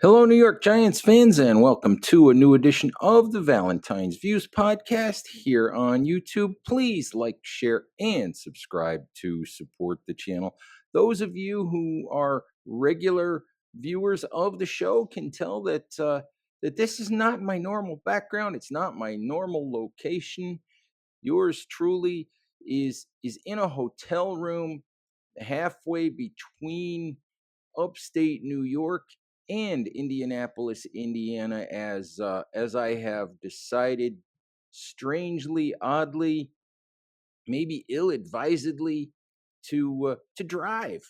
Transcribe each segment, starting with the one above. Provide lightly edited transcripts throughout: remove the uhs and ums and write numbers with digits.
Hello, New York Giants fans, and welcome to a new edition of the Valentine's Views podcast here on YouTube. Please like, share, and subscribe to support the channel. Those of you who are regular viewers of the show can tell that this is not my normal background. It's not my normal location. Yours truly is in a hotel room halfway between upstate New York and Indianapolis, Indiana, as I have decided, strangely, oddly, maybe ill-advisedly, to drive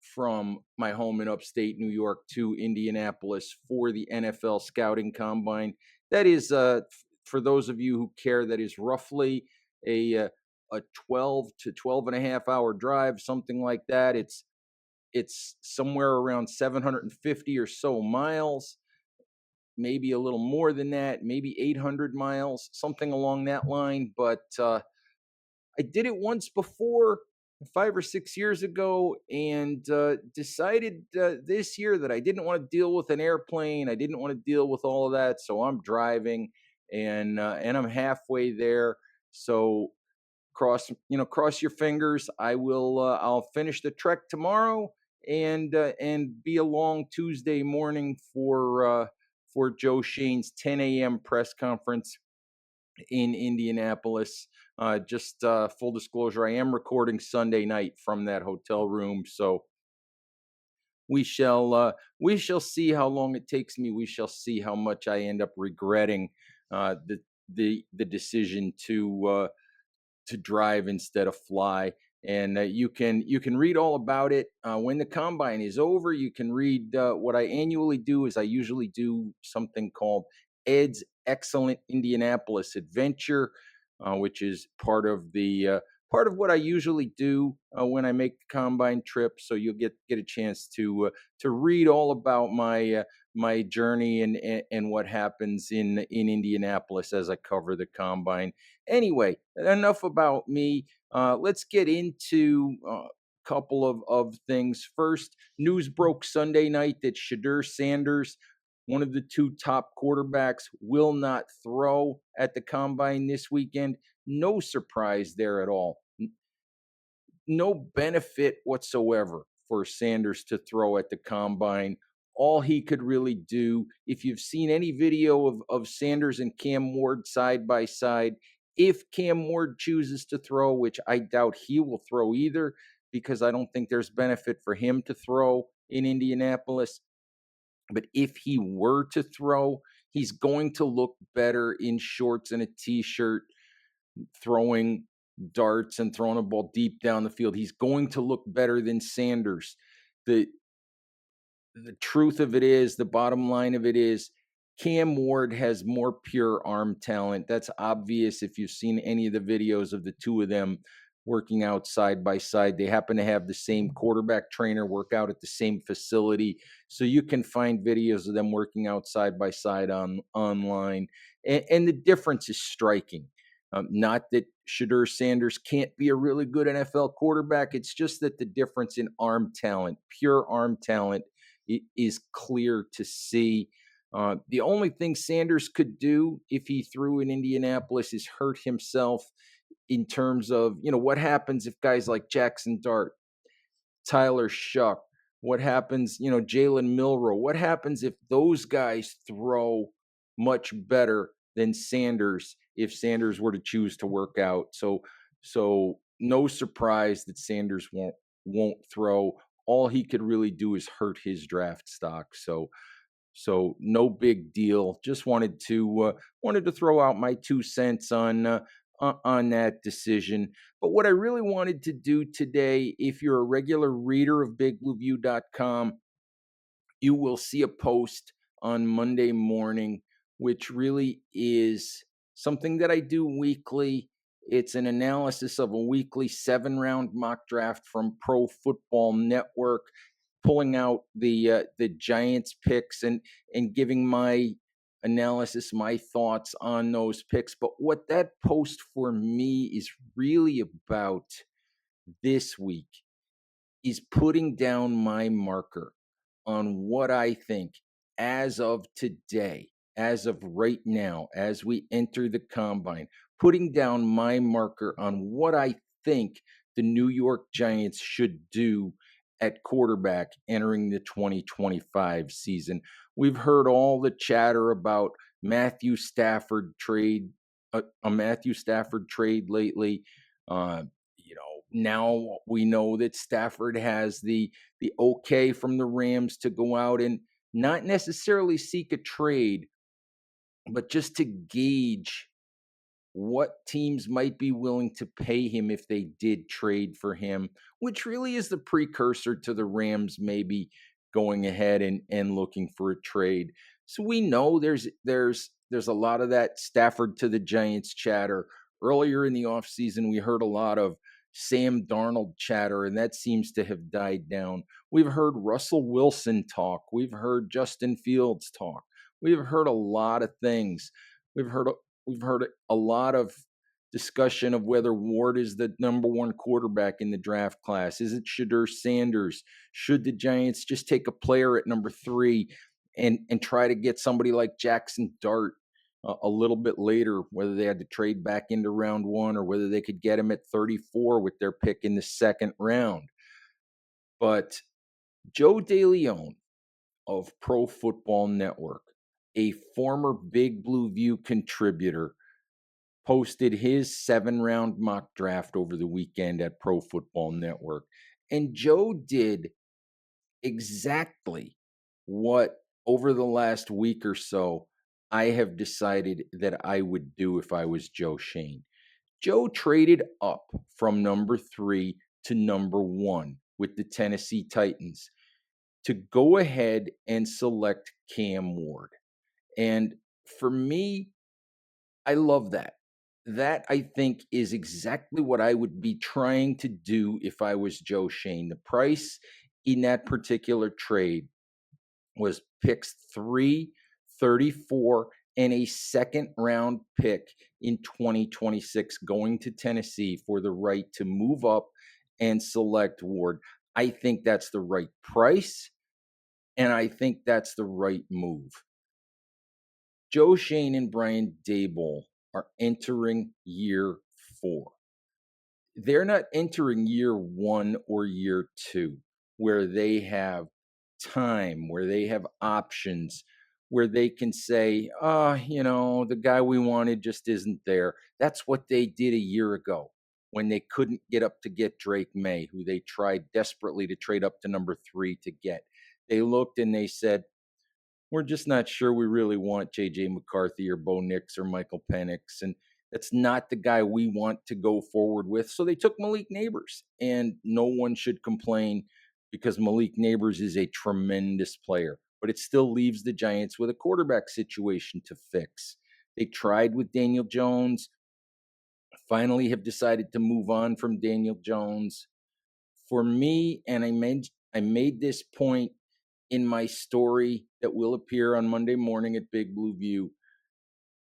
from my home in upstate New York to Indianapolis for the NFL scouting combine. That is, for those of you who care, that is roughly a 12 to 12 and a half hour drive, something like that. It's somewhere around 750 or so miles, maybe a little more than that, maybe 800 miles, something along that line. But I did it once before, 5 or 6 years ago, and decided this year that I didn't want to deal with an airplane. I didn't want to deal with all of that, so I'm driving, and I'm halfway there. So cross your fingers. I'll finish the trek tomorrow and be along Tuesday morning for Joe Shane's 10 a.m. press conference in Indianapolis. Just full disclosure, I am recording Sunday night from that hotel room, so we shall see how long it takes me. We shall see how much I end up regretting the decision to drive instead of fly. And you can read all about it when the combine is over. You can read what I annually do is I usually do something called Ed's Excellent Indianapolis Adventure, which is part of what I usually do when I make the combine trip. So you'll get a chance to read all about my journey and what happens in Indianapolis as I cover the combine. Anyway, enough about me. Let's get into a couple of things. First, news broke Sunday night that Shedeur Sanders, one of the two top quarterbacks, will not throw at the combine this weekend. No surprise there at all. No benefit whatsoever for Sanders to throw at the combine. All he could really do, if you've seen any video of Sanders and Cam Ward side by side, if Cam Ward chooses to throw, which I doubt he will throw either, because I don't think there's benefit for him to throw in Indianapolis. But if he were to throw, he's going to look better in shorts and a t-shirt, throwing darts and throwing a ball deep down the field. He's going to look better than Sanders. The truth of it is, the bottom line of it is, Cam Ward has more pure arm talent. That's obvious if you've seen any of the videos of the two of them working out side by side. They happen to have the same quarterback trainer, work out at the same facility. So you can find videos of them working out side by side online. And the difference is striking. Not that Shedeur Sanders can't be a really good NFL quarterback. It's just that the difference in arm talent, pure arm talent, is clear to see. The only thing Sanders could do if he threw in Indianapolis is hurt himself in terms of, what happens if guys like Jackson Dart, Tyler Shuck, what happens, Jalen Milroe, what happens if those guys throw much better than Sanders if Sanders were to choose to work out? So no surprise that Sanders won't throw. All he could really do is hurt his draft stock. So no big deal. Just wanted to throw out my 2 cents on that decision. But what I really wanted to do today, if you're a regular reader of BigBlueView.com, you will see a post on Monday morning, which really is something that I do weekly. It's an analysis of a weekly 7-round mock draft from Pro Football Network, pulling out the Giants picks and giving my analysis, my thoughts on those picks. But what that post for me is really about this week is putting down my marker on what I think as of today, as of right now, as we enter the combine, putting down my marker on what I think the New York Giants should do at quarterback entering the 2025 season. We've heard all the chatter about Matthew Stafford trade, a Matthew Stafford trade lately. Uh, now we know that Stafford has the okay from the Rams to go out and not necessarily seek a trade, but just to gauge what teams might be willing to pay him if they did trade for him, which really is the precursor to the Rams maybe going ahead and looking for a trade. So we know there's a lot of that Stafford to the Giants chatter. Earlier in the offseason, we heard a lot of Sam Darnold chatter, and that seems to have died down. We've heard Russell Wilson talk. We've heard Justin Fields talk. We've heard a lot of things. We've heard We've heard a lot of discussion of whether Ward is the number one quarterback in the draft class. Is it Shadur Sanders? Should the Giants just take a player at number 3 and try to get somebody like Jackson Dart a little bit later, whether they had to trade back into round 1 or whether they could get him at 34 with their pick in the second round. But Joe DeLeon of Pro Football Network, a former Big Blue View contributor, posted his 7-round mock draft over the weekend at Pro Football Network. And Joe did exactly what over the last week or so I have decided that I would do if I was Joe Shane. Joe traded up from number 3 to number 1 with the Tennessee Titans to go ahead and select Cam Ward. And for me, I love that. That I think is exactly what I would be trying to do if I was Joe Shane. The price in that particular trade was picks 3, 34, and a second round pick in 2026 going to Tennessee for the right to move up and select Ward. I think that's the right price, and I think that's the right move. Joe Shane and Brian Daboll are entering year 4. They're not entering year 1 or year 2 where they have time, where they have options, where they can say, the guy we wanted just isn't there. That's what they did a year ago when they couldn't get up to get Drake May, who they tried desperately to trade up to number 3 to get. They looked and they said, we're just not sure we really want JJ McCarthy or Bo Nix or Michael Penix. And that's not the guy we want to go forward with. So they took Malik Neighbors, and no one should complain because Malik Neighbors is a tremendous player, but it still leaves the Giants with a quarterback situation to fix. They tried with Daniel Jones, finally have decided to move on from Daniel Jones. For me, and I made this point in my story that will appear on Monday morning at Big Blue View,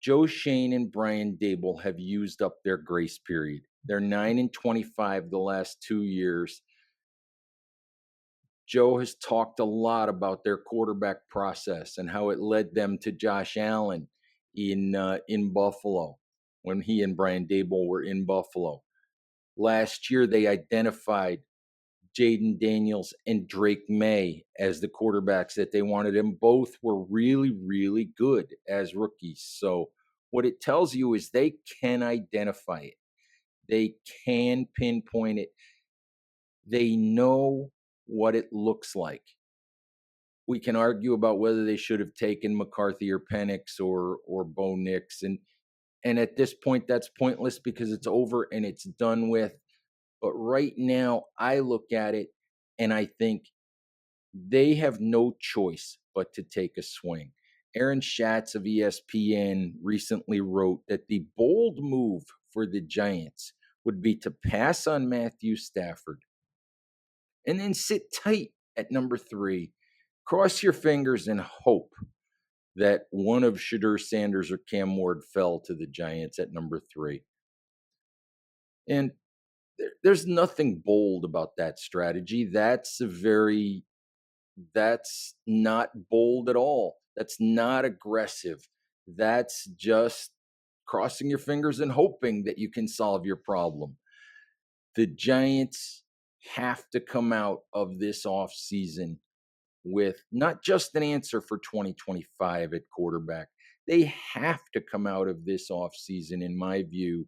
Joe Shane and Brian Daboll have used up their grace period. They're 9-25 the last 2 years. Joe has talked a lot about their quarterback process and how it led them to Josh Allen in Buffalo when he and Brian Daboll were in Buffalo. Last year, they identified Jaden Daniels and Drake May as the quarterbacks that they wanted, and both were really, really good as rookies. So what it tells you is they can identify it. They can pinpoint it. They know what it looks like. We can argue about whether they should have taken McCarthy or Penix or Bo Nix. And at this point, that's pointless because it's over and it's done with. But right now, I look at it and I think they have no choice but to take a swing. Aaron Schatz of ESPN recently wrote that the bold move for the Giants would be to pass on Matthew Stafford and then sit tight at number 3, cross your fingers and hope that one of Shadur Sanders or Cam Ward fell to the Giants at number 3. And there's nothing bold about that strategy. That's a very that's not bold at all. That's not aggressive. That's just crossing your fingers and hoping that you can solve your problem. The Giants have to come out of this offseason with not just an answer for 2025 at quarterback. They have to come out of this offseason, in my view,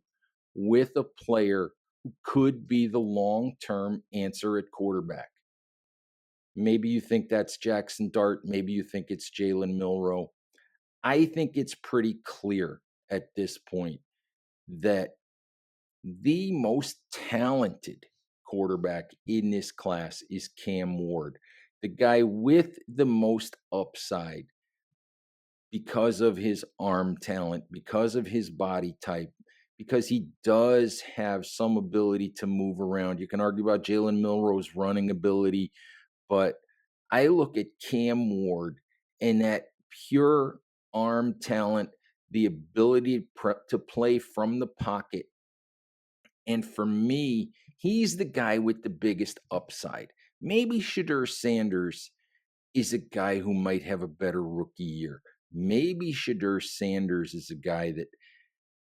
with a player who could be the long term answer at quarterback. Maybe you think that's Jackson Dart. Maybe you think it's Jalen Milrow. I think it's pretty clear at this point that the most talented quarterback in this class is Cam Ward, the guy with the most upside because of his arm talent, because of his body type, because he does have some ability to move around. You can argue about Jalen Milrow's running ability, but I look at Cam Ward and that pure arm talent, the ability to play from the pocket. And for me, he's the guy with the biggest upside. Maybe Shadur Sanders is a guy who might have a better rookie year. Maybe Shadur Sanders is a guy that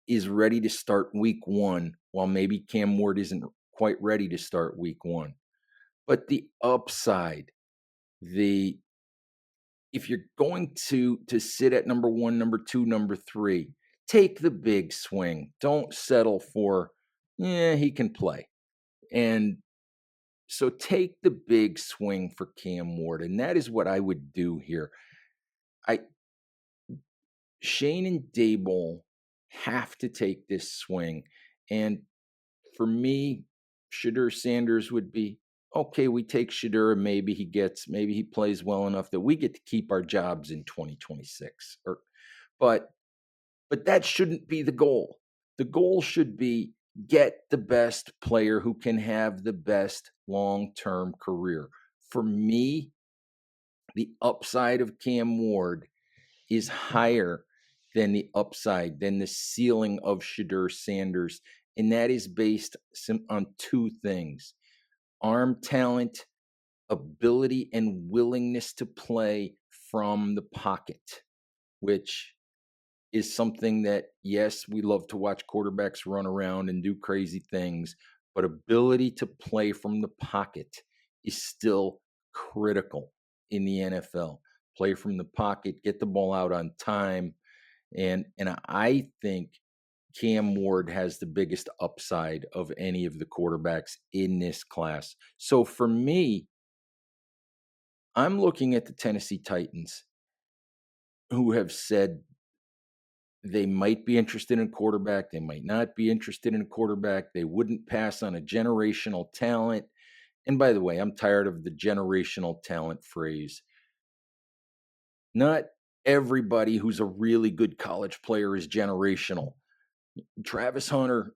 is ready to start week one, while maybe Cam Ward isn't quite ready to start week one. But the upside, the if you're going to sit at number one, number two, number three, take the big swing. Don't settle for, yeah, he can play. And so take the big swing for Cam Ward. And that is what I would do here. I Shane and Dable have to take this swing. And for me, Shadur Sanders would be okay. We take Shadur, and maybe he plays well enough that we get to keep our jobs in 2026. But that shouldn't be the goal. The goal should be get the best player who can have the best long-term career. For me, the upside of Cam Ward is higher than the ceiling of Shadur Sanders. And that is based on two things: arm talent, ability, and willingness to play from the pocket, which is something that, yes, we love to watch quarterbacks run around and do crazy things, but ability to play from the pocket is still critical in the NFL. Play from the pocket, get the ball out on time, and I think Cam Ward has the biggest upside of any of the quarterbacks in this class. So for me, I'm looking at the Tennessee Titans, who have said they might be interested in a quarterback. They might not be interested in a quarterback. They wouldn't pass on a generational talent. And by the way, I'm tired of the generational talent phrase. Not everybody who's a really good college player is generational. Travis Hunter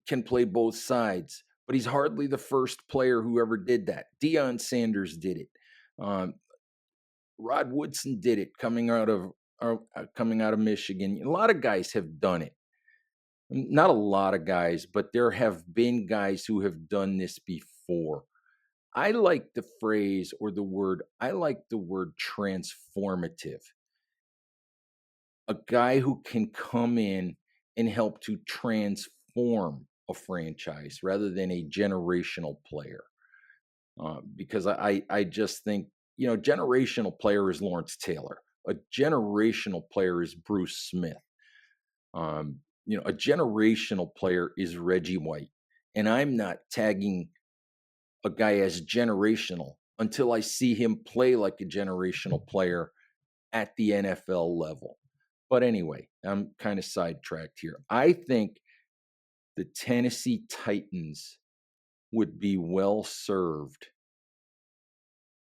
can play both sides, but he's hardly the first player who ever did that. Deion Sanders did it. Um, Rod Woodson did it coming out of Michigan. A lot of guys have done it. Not a lot of guys, but there have been guys who have done this before. I like the phrase or the word, I like the word transformative. A guy who can come in and help to transform a franchise rather than a generational player. Because I just think, generational player is Lawrence Taylor. A generational player is Bruce Smith. A generational player is Reggie White. And I'm not tagging a guy as generational until I see him play like a generational player at the NFL level. But anyway, I'm kind of sidetracked here. I think the Tennessee Titans would be well served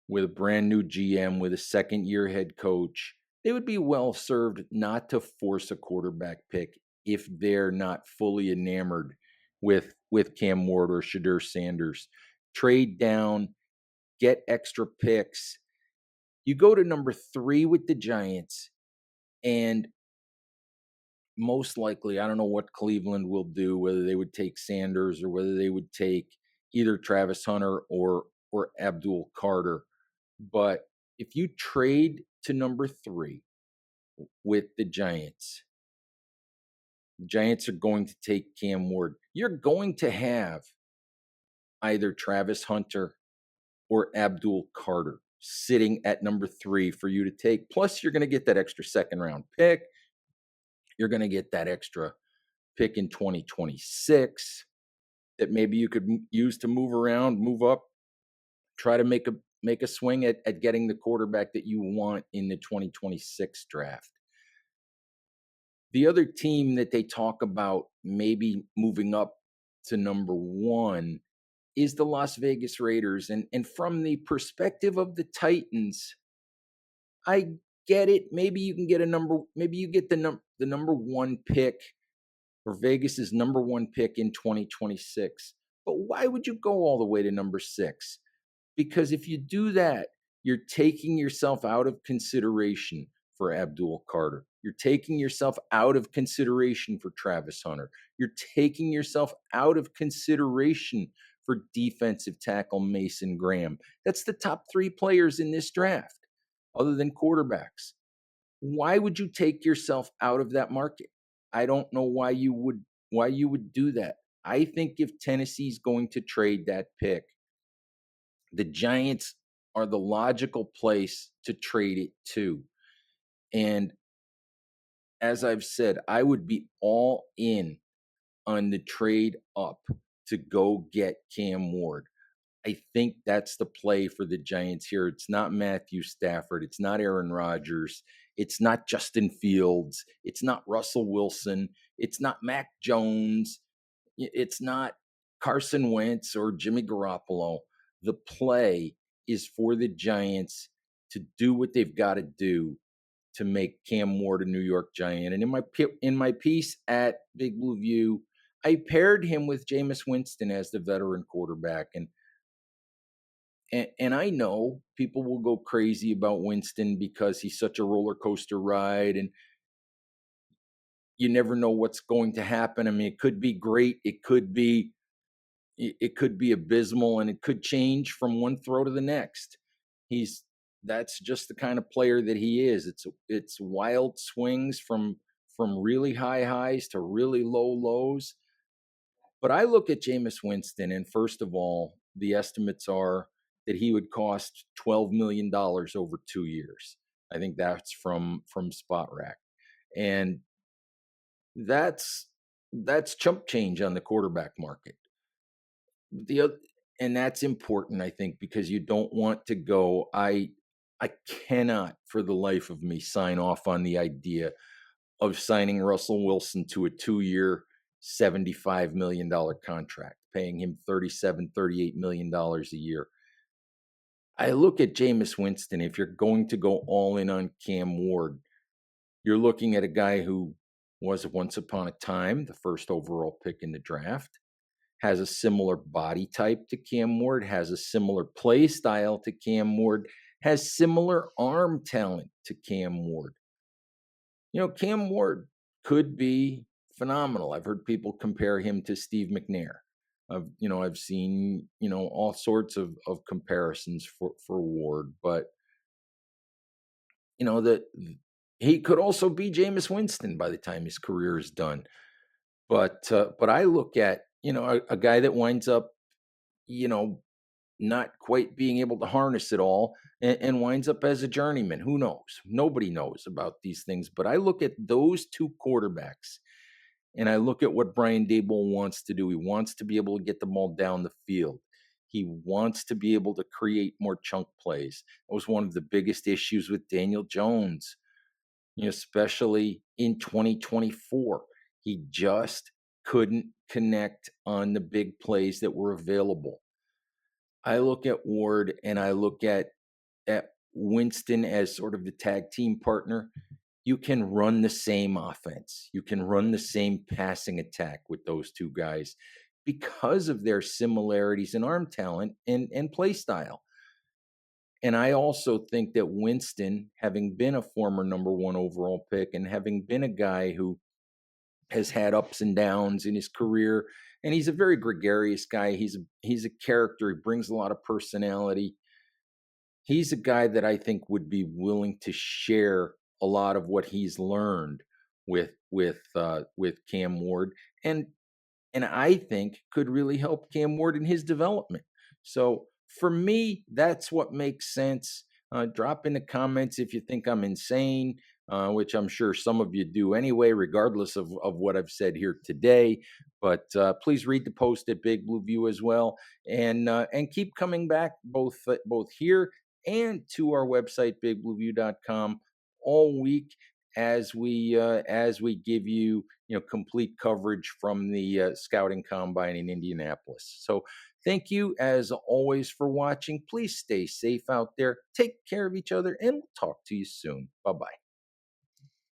with a brand new GM, with a second year head coach. They would be well served not to force a quarterback pick if they're not fully enamored with Cam Ward or Shadur Sanders. Trade down, get extra picks. You go to number 3 with the Giants, and most likely, I don't know what Cleveland will do, whether they would take Sanders or whether they would take either Travis Hunter or Abdul Carter. But if you trade to number 3 with the Giants are going to take Cam Ward. You're going to have either Travis Hunter or Abdul Carter sitting at number 3 for you to take. Plus, you're going to get that extra second round pick. You're going to get that extra pick in 2026 that maybe you could use to move around, move up, try to make a swing at getting the quarterback that you want in the 2026 draft. The other team that they talk about maybe moving up to number 1 is the Las Vegas Raiders. And from the perspective of the Titans, I get it. Maybe you can get maybe you get the number 1 pick, or Vegas's number 1 pick in 2026. But why would you go all the way to number 6? Because if you do that, you're taking yourself out of consideration for Abdul Carter. You're taking yourself out of consideration for Travis Hunter. You're taking yourself out of consideration for defensive tackle Mason Graham. That's the top 3 players in this draft, other than quarterbacks. Why would you take yourself out of that market? I don't know why you would do that. I think if Tennessee's going to trade that pick, the Giants are the logical place to trade it to. And as I've said, I would be all in on the trade up to go get Cam Ward. I think that's the play for the Giants here. It's not Matthew Stafford. It's not Aaron Rodgers. It's not Justin Fields. It's not Russell Wilson. It's not Mac Jones. It's not Carson Wentz or Jimmy Garoppolo. The play is for the Giants to do what they've got to do to make Cam Ward a New York Giant. And in my piece at Big Blue View, I paired him with Jameis Winston as the veteran quarterback. And I know people will go crazy about Winston because he's such a roller coaster ride, and you never know what's going to happen. I mean, it could be great, it could be abysmal, and it could change from one throw to the next. He's That's just the kind of player that he is. It's wild swings from really high highs to really low lows. But I look at Jameis Winston, and first of all, the estimates are that he would cost $12 million over 2 years. I think that's from Spot Rack, and that's that's chump change on the quarterback market. The oth And that's important, I think, because you don't want to go I cannot for the life of me sign off on the idea of signing Russell Wilson to a 2-year, $75 million contract, paying him 37, $38 million a year. I look at Jameis Winston. If you're going to go all in on Cam Ward, you're looking at a guy who was once upon a time the first overall pick in the draft, has a similar body type to Cam Ward, has a similar play style to Cam Ward, has similar arm talent to Cam Ward. Cam Ward could be phenomenal. I've heard people compare him to Steve McNair. I've seen, all sorts of comparisons for Ward, but that he could also be Jameis Winston by the time his career is done. But I look at, a guy that winds up, you know, not quite being able to harness it all, and winds up as a journeyman. Who knows? Nobody knows about these things. But I look at those 2 quarterbacks, and I look at what Brian Daboll wants to do. He wants to be able to get the ball down the field. He wants to be able to create more chunk plays. That was one of the biggest issues with Daniel Jones, especially in 2024. He just couldn't connect on the big plays that were available. I look at Ward, and I look at Winston as sort of the tag team partner. You can run the same offense. You can run the same passing attack with those 2 guys because of their similarities in arm talent and play style. And I also think that Winston, having been a former number 1 overall pick and having been a guy who has had ups and downs in his career, and he's a very gregarious guy. He's a character. He brings a lot of personality. he's a guy that I think would be willing to share a lot of what he's learned with Cam Ward, and I think could really help Cam Ward in his development. So for me, that's what makes sense. Drop in the comments if you think I'm insane, which I'm sure some of you do anyway, regardless of what I've said here today. But please read the post at Big Blue View as well, and keep coming back both here and to our website bigblueview.com all week as we give you complete coverage from the scouting combine in Indianapolis. So thank you as always for watching. Please stay safe out there. Take care of each other, and we'll talk to you soon. Bye bye.